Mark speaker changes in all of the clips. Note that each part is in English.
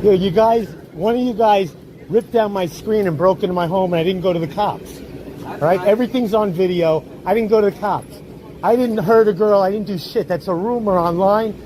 Speaker 1: Yo, you guys, one of you guys ripped down my screen and broke into my home, and I didn't go to the cops. All right, everything's on video. I didn't go to the cops. I didn't hurt a girl. I didn't do shit. That's a rumor online.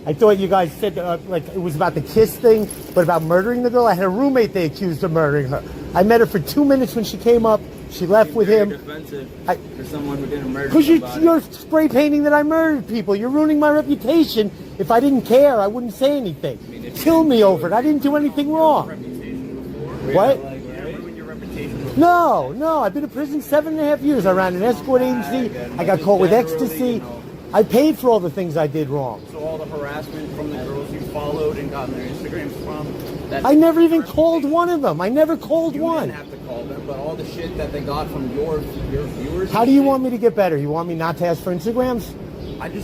Speaker 1: I thought you guys said like it was about the kiss thing, but about murdering the girl. I had a roommate they accused of murdering her. I met her for 2 minutes when she came up. She left with him.
Speaker 2: Defensive for someone who didn't murder
Speaker 1: because you're spray painting that I murdered people. You're ruining my reputation. If I didn't care, I wouldn't say anything. I mean, kill me over it. I didn't do anything wrong. What? No. I've been in prison 7.5 years. I ran an escort agency. I got caught with ecstasy. I paid for all the things I did wrong.
Speaker 2: So all the harassment from the girls you followed and got their Instagrams from?
Speaker 1: I never even called one of them. I never called one.
Speaker 2: You didn't have to call them, but all the shit that they got from your viewers.
Speaker 1: How do you want me to get better? You want me not to ask for Instagrams?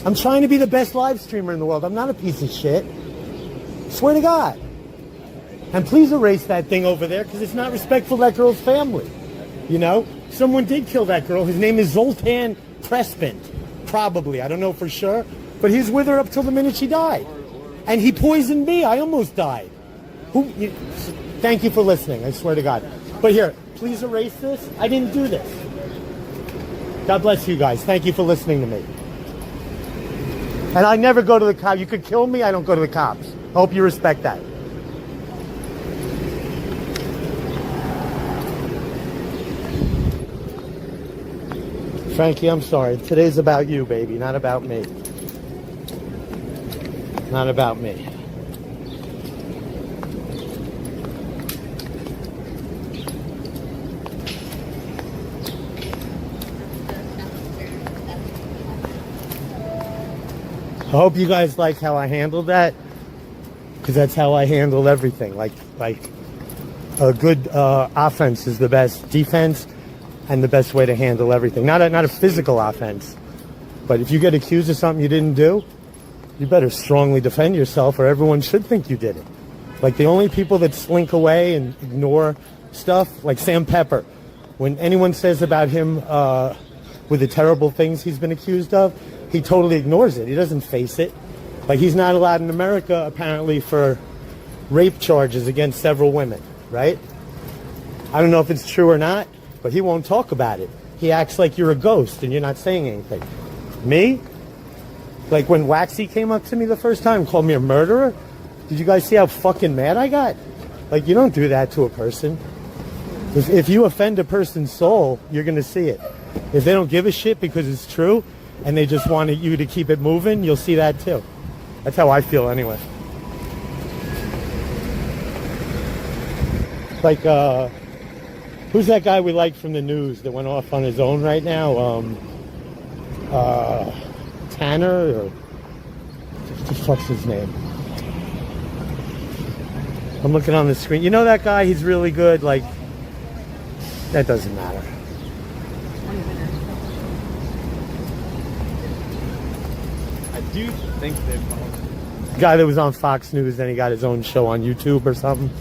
Speaker 1: I'm trying to be the best live streamer in the world. I'm not a piece of shit. Swear to God. And please erase that thing over there because it's not respectful to that girl's family. You know? Someone did kill that girl. His name is Zoltan Prespint. Probably. I don't know for sure. But he was with her up till the minute she died. And he poisoned me. I almost died. Thank you for listening. I swear to God. But here, please erase this. I didn't do this. God bless you guys. Thank you for listening to me. And I never go to the cops. You could kill me. I don't go to the cops. I hope you respect that. Frankie, I'm sorry. Today's about you, baby, not about me. Not about me. I hope you guys like how I handled that, because that's how I handled everything. Like a good offense is the best defense. And the best way to handle everything. Not a physical offense. But if you get accused of something you didn't do, you better strongly defend yourself or everyone should think you did it. Like the only people that slink away and ignore stuff, like Sam Pepper. When anyone says about him with the terrible things he's been accused of, he totally ignores it. He doesn't face it. Like he's not allowed in America apparently for rape charges against several women, right? I don't know if it's true or not. But he won't talk about it. He acts like you're a ghost and you're not saying anything. Me? Like when Waxy came up to me the first time, called me a murderer. Did you guys see how fucking mad I got? Like you don't do that to a person. If you offend a person's soul, you're going to see it. If they don't give a shit because it's true and they just wanted you to keep it moving, you'll see that too. That's how I feel anyway. Like, who's that guy we like from the news that went off on his own right now? Tanner, or what the fuck's his name? I'm looking on the screen. You know that guy? He's really good. Like, that doesn't matter.
Speaker 2: I do think they're
Speaker 1: the guy that was on Fox News, then he got his own show on YouTube or something.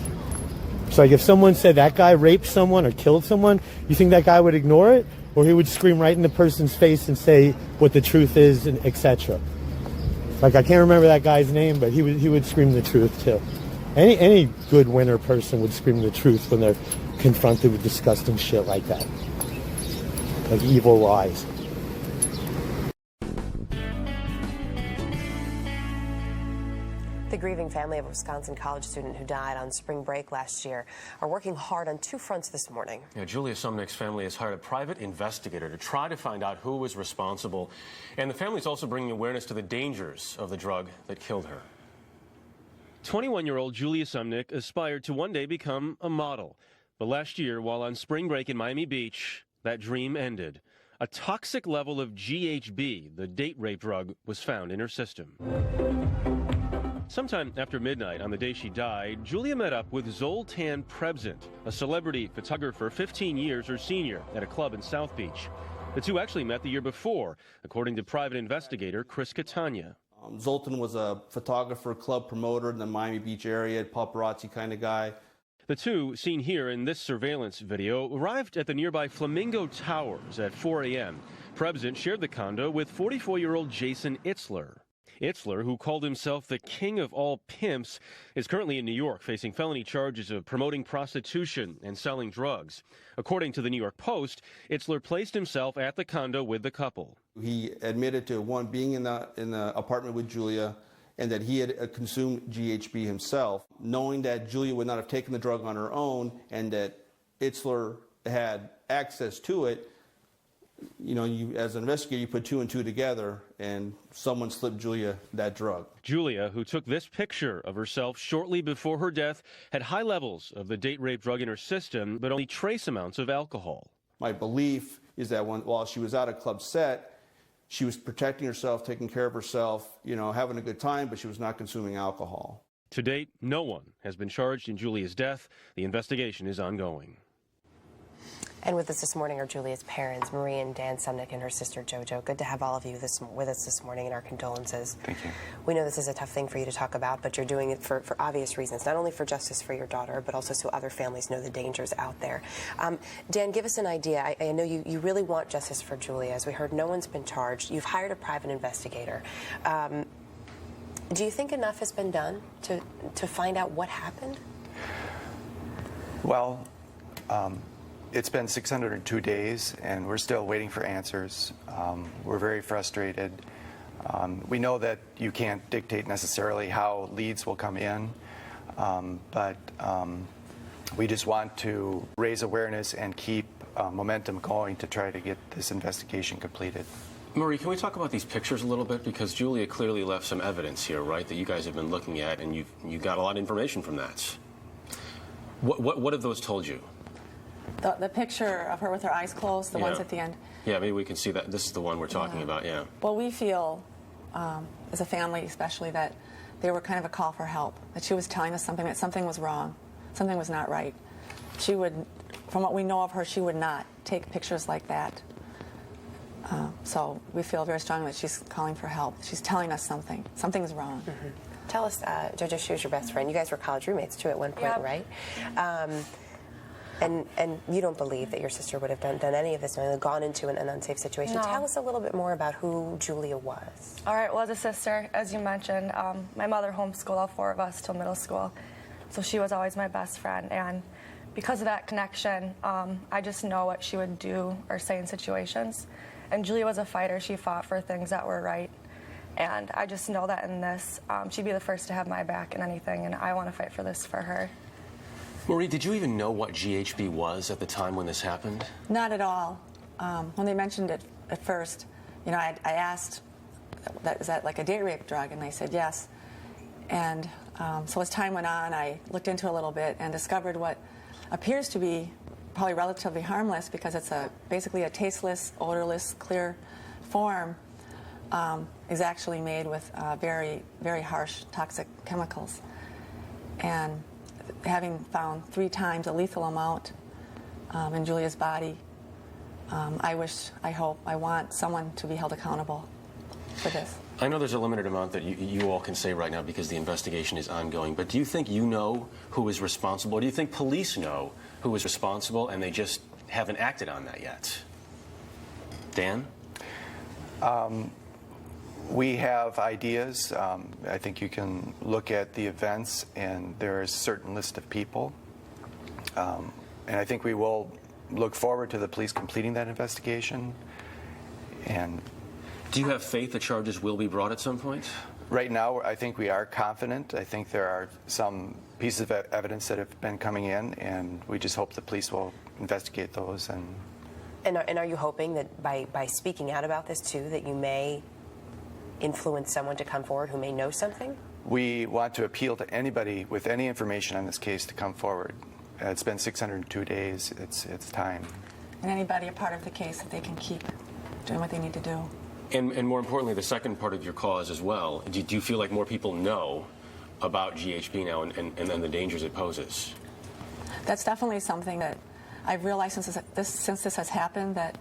Speaker 1: So like if someone said that guy raped someone or killed someone, you think that guy would ignore it? Or he would scream right in the person's face and say what the truth is, and etc. Like I can't remember that guy's name, but he would scream the truth too. Any good winner person would scream the truth when they're confronted with disgusting shit like that. Like evil lies.
Speaker 3: The grieving family of a Wisconsin college student who died on spring break last year are working hard on two fronts this morning.
Speaker 4: Yeah, Julia Sumnick's family has hired a private investigator to try to find out who was responsible. And the family is also bringing awareness to the dangers of the drug that killed her.
Speaker 5: 21-year-old Julia Sumnick aspired to one day become a model. But last year, while on spring break in Miami Beach, that dream ended. A toxic level of GHB, the date rape drug, was found in her system. Sometime after midnight on the day she died, Julia met up with Zoltan Prespint, a celebrity photographer 15 years her senior, at a club in South Beach. The two actually met the year before, according to private investigator Chris Catania.
Speaker 6: Zoltan was a photographer, club promoter in the Miami Beach area, paparazzi kind of guy.
Speaker 5: The two, seen here in this surveillance video, arrived at the nearby Flamingo Towers at 4 a.m. Prespint shared the condo with 44-year-old Jason Itzler. Itzler, who called himself the king of all pimps, is currently in New York facing felony charges of promoting prostitution and selling drugs. According to the New York Post, Itzler placed himself at the condo with the couple.
Speaker 6: He admitted to, one, being in the apartment with Julia, and that he had consumed GHB himself, knowing that Julia would not have taken the drug on her own and that Itzler had access to it. You know, as an investigator, you put two and two together, and someone slipped Julia that drug.
Speaker 5: Julia, who took this picture of herself shortly before her death, had high levels of the date rape drug in her system, but only trace amounts of alcohol.
Speaker 6: My belief is that while she was at a club set, she was protecting herself, taking care of herself, you know, having a good time, but she was not consuming alcohol.
Speaker 5: To date, no one has been charged in Julia's death. The investigation is ongoing.
Speaker 3: And with us this morning are Julia's parents, Marie and Dan Sumnick, and her sister JoJo. Good to have all of you with us this morning, and our condolences.
Speaker 7: Thank you.
Speaker 3: We know this is a tough thing for you to talk about, but you're doing it for obvious reasons, not only for justice for your daughter, but also so other families know the dangers out there. Dan, give us an idea. I know you really want justice for Julia. As we heard, no one's been charged. You've hired a private investigator. Do you think enough has been done to find out what happened?
Speaker 7: Well, it's been 602 days, and we're still waiting for answers. We're very frustrated. We know that you can't dictate necessarily how leads will come in, but we just want to raise awareness and keep momentum going to try to get this investigation completed.
Speaker 4: Marie, can we talk about these pictures a little bit? Because Julia clearly left some evidence here, right, that you guys have been looking at, and you got a lot of information from that. What have those told you?
Speaker 8: The picture of her with her eyes closed, the ones at the end.
Speaker 4: Yeah, maybe we can see that. This is the one we're talking about, yeah.
Speaker 8: Well, we feel, as a family especially, that they were kind of a call for help, that she was telling us something, that something was wrong, something was not right. She would, from what we know of her, she would not take pictures like that. So we feel very strongly that she's calling for help. She's telling us something. Something's wrong.
Speaker 3: Mm-hmm. Tell us, JoJo, she was your best friend. You guys were college roommates, too, at one point, right? And you don't believe that your sister would have done any of this, gone into an unsafe situation.
Speaker 9: No.
Speaker 3: Tell us a little bit more about who Julia was.
Speaker 9: All right, well, as a sister, as you mentioned, my mother homeschooled all four of us till middle school, so she was always my best friend. And because of that connection, I just know what she would do or say in situations. And Julia was a fighter. She fought for things that were right. And I just know that in this, she'd be the first to have my back in anything, and I want to fight for this for her.
Speaker 4: Marie, did you even know what GHB was at the time when this happened?
Speaker 8: Not at all. When they mentioned it at first, you know, I asked, is that like a date rape drug? And they said yes. And so as time went on, I looked into it a little bit and discovered what appears to be probably relatively harmless, because it's basically a tasteless, odorless, clear form, is actually made with very, very harsh toxic chemicals. And having found 3 times a lethal amount in Julia's body, I hope, I want someone to be held accountable for this.
Speaker 4: I know there's a limited amount that you all can say right now because the investigation is ongoing, but do you think you know who is responsible? Or do you think police know who is responsible and they just haven't acted on that yet? Dan?
Speaker 7: We have ideas. I think you can look at the events, and there is a certain list of people. And I think we will look forward to the police completing that investigation. And
Speaker 4: do you have faith that charges will be brought at some point?
Speaker 7: Right now, I think we are confident. I think there are some pieces of evidence that have been coming in, and we just hope the police will investigate those.
Speaker 3: And are you hoping that by speaking out about this, too, that you may influence someone to come forward who may know something?
Speaker 7: We want to appeal to anybody with any information on this case to come forward. It's been 602 days. It's time.
Speaker 8: And anybody a part of the case, that they can keep doing what they need to do.
Speaker 4: And more importantly, the second part of your cause as well, do you feel like more people know about GHB now and the dangers it poses?
Speaker 8: That's definitely something that I've realized since this has happened, that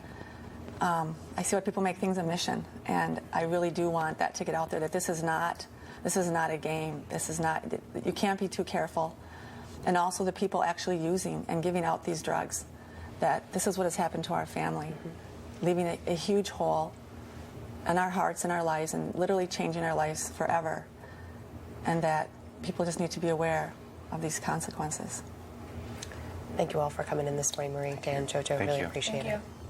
Speaker 8: I see why people make things a mission, and I really do want that to get out there, that this is not a game. This is not, you can't be too careful. And also the people actually using and giving out these drugs, that this is what has happened to our family, leaving a huge hole in our hearts and our lives, and literally changing our lives forever, and that people just need to be aware of these consequences.
Speaker 3: Thank you all for coming in this morning, Marie, Dan, JoJo.
Speaker 7: Thank
Speaker 3: really
Speaker 7: you.
Speaker 3: appreciate
Speaker 9: Thank
Speaker 3: it.
Speaker 9: you.